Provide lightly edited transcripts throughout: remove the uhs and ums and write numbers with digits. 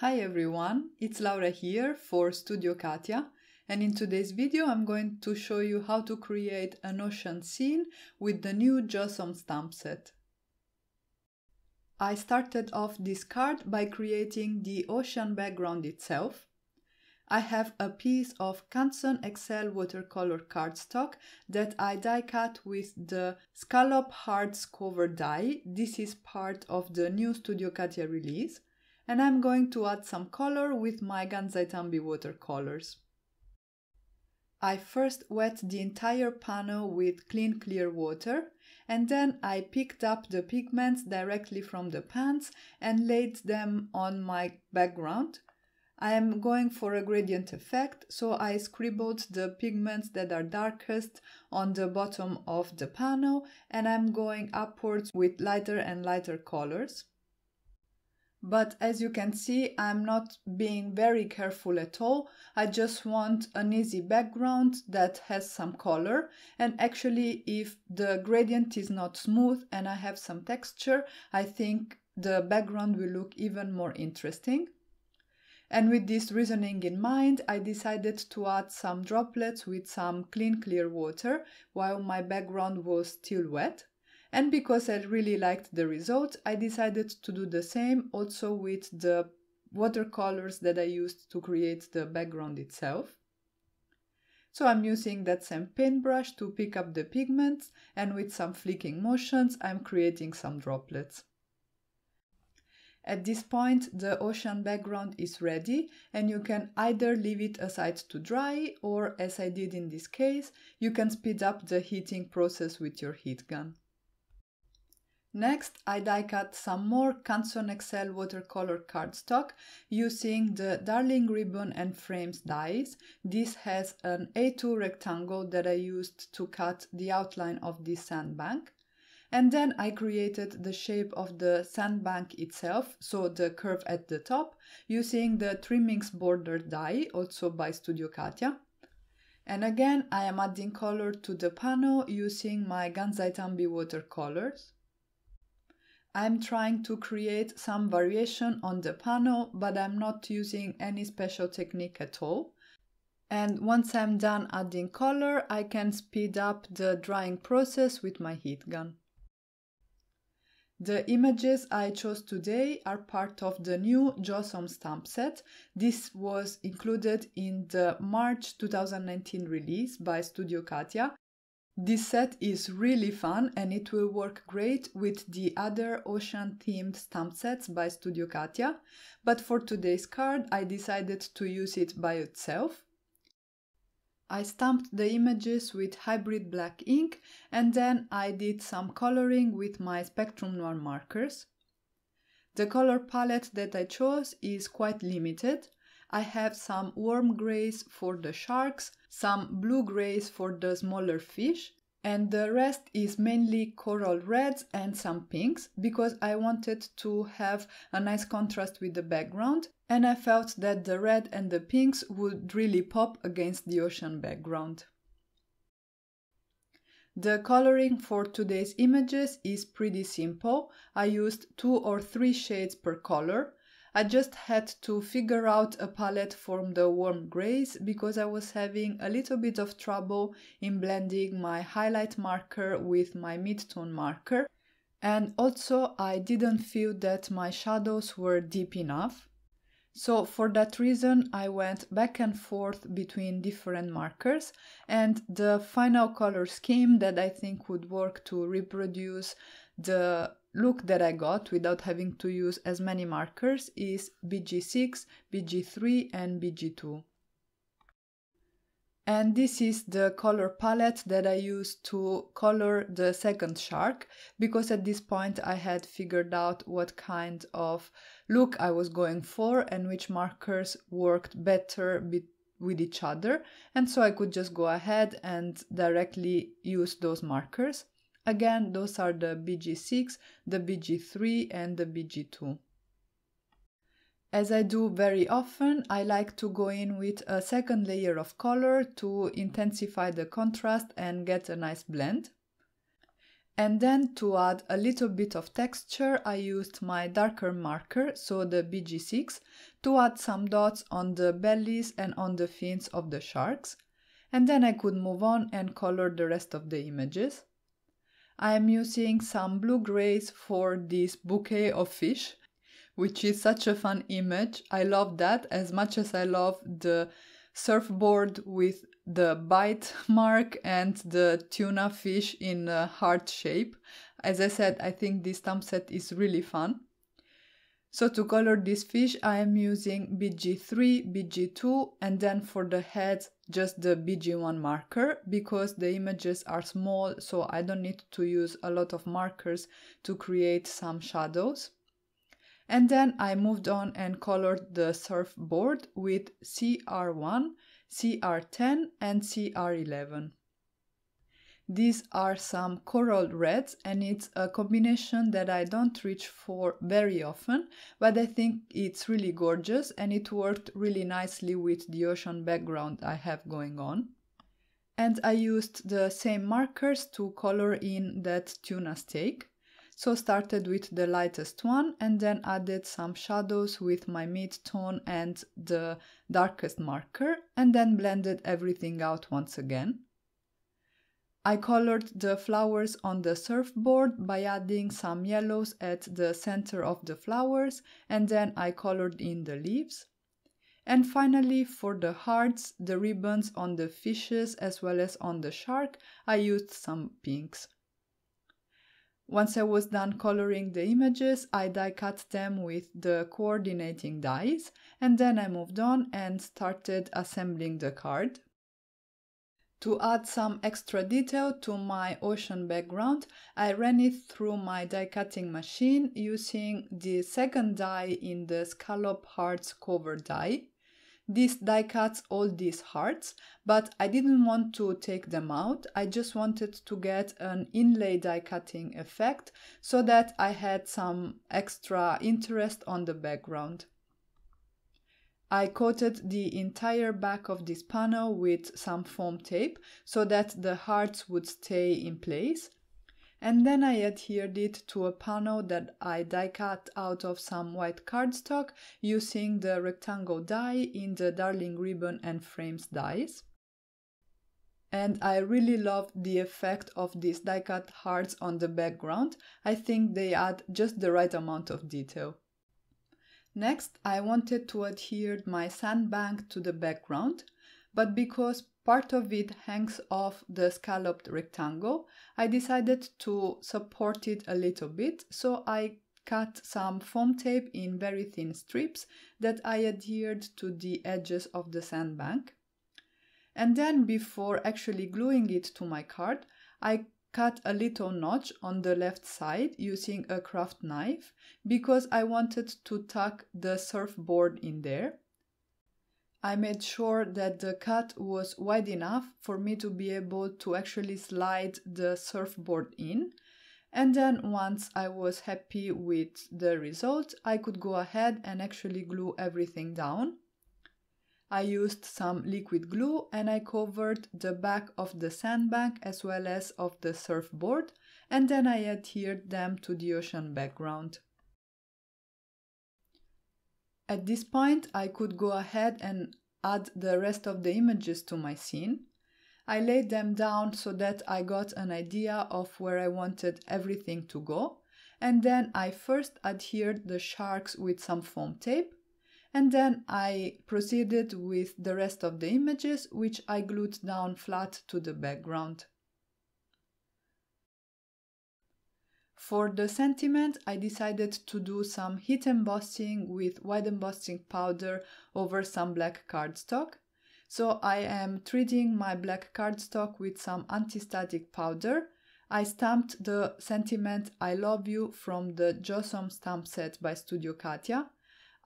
Hi everyone, it's Laura here for Studio Katia, and in today's video I'm going to show you how to create an ocean scene with the new Jawesome stamp set. I started off this card by creating the ocean background itself. I have a piece of Canson XL watercolor cardstock that I die cut with the scallop hearts cover die. This is part of the new Studio Katia release. And I'm going to add some color with my Gansai Tambi watercolors. I first wet the entire panel with clean clear water, and then I picked up the pigments directly from the pans and laid them on my background. I am going for a gradient effect, so I scribbled the pigments that are darkest on the bottom of the panel, and I'm going upwards with lighter and lighter colors. But as you can see, I'm not being very careful at all. I just want an easy background that has some color, and actually if the gradient is not smooth and I have some texture, I think the background will look even more interesting. And with this reasoning in mind, I decided to add some droplets with some clean clear water while my background was still wet. And because I really liked the result, I decided to do the same also with the watercolors that I used to create the background itself. So I'm using that same paintbrush to pick up the pigments, and with some flicking motions I'm creating some droplets. At this point the ocean background is ready, and you can either leave it aside to dry, or as I did in this case, you can speed up the heating process with your heat gun. Next, I die cut some more Canson XL watercolor cardstock using the Darling Ribbon and Frames dies. This has an A2 rectangle that I used to cut the outline of this sandbank. And then I created the shape of the sandbank itself, so the curve at the top, using the Trimmings border die, also by Studio Katia. And again, I am adding color to the panel using my Gansai Tambi watercolors. I'm trying to create some variation on the panel, but I'm not using any special technique at all. And once I'm done adding color, I can speed up the drying process with my heat gun. The images I chose today are part of the new Jawesome stamp set. This was included in the March 2019 release by Studio Katia. This set is really fun, and it will work great with the other ocean-themed stamp sets by Studio Katia, but for today's card I decided to use it by itself. I stamped the images with hybrid black ink, and then I did some coloring with my Spectrum Noir markers. The color palette that I chose is quite limited. I have some warm grays for the sharks, some blue grays for the smaller fish, and the rest is mainly coral reds and some pinks, because I wanted to have a nice contrast with the background, and I felt that the red and the pinks would really pop against the ocean background. The coloring for today's images is pretty simple. I used 2 or 3 shades per color. I just had to figure out a palette from the warm grays because I was having a little bit of trouble in blending my highlight marker with my mid-tone marker, and also I didn't feel that my shadows were deep enough. So for that reason I went back and forth between different markers, and the final color scheme that I think would work to reproduce the look that I got without having to use as many markers is BG6, BG3 and BG2. And this is the color palette that I used to color the second shark, because at this point I had figured out what kind of look I was going for and which markers worked better with each other, and so I could just go ahead and directly use those markers. Again, those are the BG6, the BG3 and the BG2. As I do very often, I like to go in with a second layer of color to intensify the contrast and get a nice blend. And then to add a little bit of texture, I used my darker marker, so the BG6, to add some dots on the bellies and on the fins of the sharks. And then I could move on and color the rest of the images. I am using some blue-grays for this bouquet of fish, which is such a fun image. I love that as much as I love the surfboard with the bite mark and the tuna fish in a heart shape. As I said, I think this stamp set is really fun. So to color this fish, I am using BG3, BG2, and then for the heads, just the BG1 marker, because the images are small, so I don't need to use a lot of markers to create some shadows. And then I moved on and colored the surfboard with CR1, CR10 and CR11. These are some coral reds and it's a combination that I don't reach for very often, but I think it's really gorgeous and it worked really nicely with the ocean background I have going on. And I used the same markers to color in that tuna steak. So started with the lightest one and then added some shadows with my mid-tone and the darkest marker and then blended everything out once again. I colored the flowers on the surfboard by adding some yellows at the center of the flowers and then I colored in the leaves. And finally, for the hearts, the ribbons on the fishes as well as on the shark, I used some pinks. Once I was done coloring the images, I die cut them with the coordinating dies and then I moved on and started assembling the card. To add some extra detail to my ocean background, I ran it through my die cutting machine using the second die in the scallop hearts cover die. This die cuts all these hearts, but I didn't want to take them out. I just wanted to get an inlay die cutting effect so that I had some extra interest on the background. I coated the entire back of this panel with some foam tape so that the hearts would stay in place. And then I adhered it to a panel that I die cut out of some white cardstock using the rectangle die in the Darling Ribbon and Frames dies. And I really loved the effect of these die cut hearts on the background. I think they add just the right amount of detail. Next, I wanted to adhere my sandbank to the background, but because part of it hangs off the scalloped rectangle, I decided to support it a little bit, so I cut some foam tape in very thin strips that I adhered to the edges of the sandbank. And then, before actually gluing it to my card, I cut a little notch on the left side using a craft knife because I wanted to tuck the surfboard in there. I made sure that the cut was wide enough for me to be able to actually slide the surfboard in, and then once I was happy with the result, I could go ahead and actually glue everything down. I used some liquid glue and I covered the back of the sandbank as well as of the surfboard, and then I adhered them to the ocean background. At this point, I could go ahead and add the rest of the images to my scene. I laid them down so that I got an idea of where I wanted everything to go, and then I first adhered the sharks with some foam tape, and then I proceeded with the rest of the images, which I glued down flat to the background. For the sentiment, I decided to do some heat embossing with white embossing powder over some black cardstock. So I am treating my black cardstock with some anti-static powder. I stamped the sentiment "I love you" from the Jawesome stamp set by Studio Katia.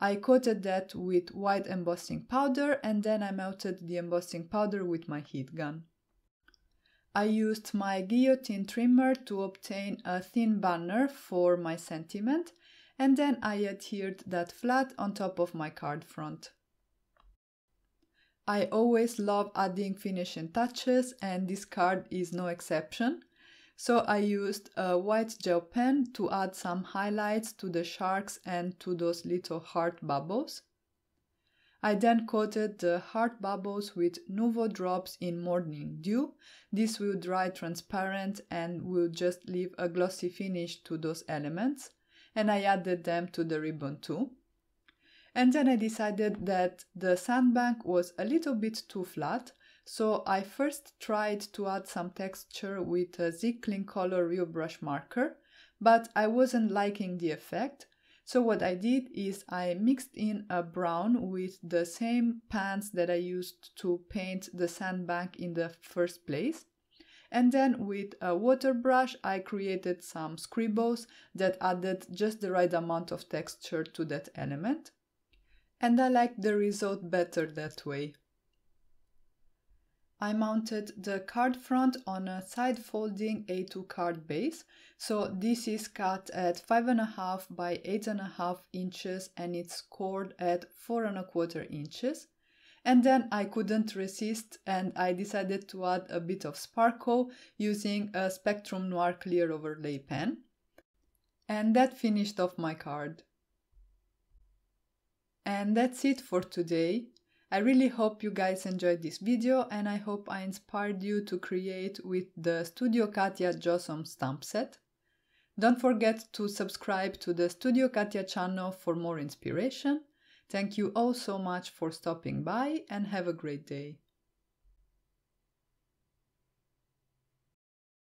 I coated that with white embossing powder and then I melted the embossing powder with my heat gun. I used my guillotine trimmer to obtain a thin banner for my sentiment, and then I adhered that flat on top of my card front. I always love adding finishing touches and this card is no exception. So I used a white gel pen to add some highlights to the sharks and to those little heart bubbles. I then coated the heart bubbles with Nouveau drops in Morning Dew. This will dry transparent and will just leave a glossy finish to those elements. And I added them to the ribbon too. And then I decided that the sandbank was a little bit too flat, so I first tried to add some texture with a Zicklin Color Real Brush Marker, but I wasn't liking the effect. So what I did is I mixed in a brown with the same pans that I used to paint the sandbank in the first place. And then with a water brush I created some scribbles that added just the right amount of texture to that element. And I liked the result better that way. I mounted the card front on a side folding A2 card base, so this is cut at 5.5 by 8.5 inches and it's scored at 4.25 inches. And then I couldn't resist and I decided to add a bit of sparkle using a Spectrum Noir clear overlay pen. And that finished off my card. And that's it for today. I really hope you guys enjoyed this video and I hope I inspired you to create with the Studio Katia Jawesome stamp set. Don't forget to subscribe to the Studio Katia channel for more inspiration. Thank you all so much for stopping by and have a great day.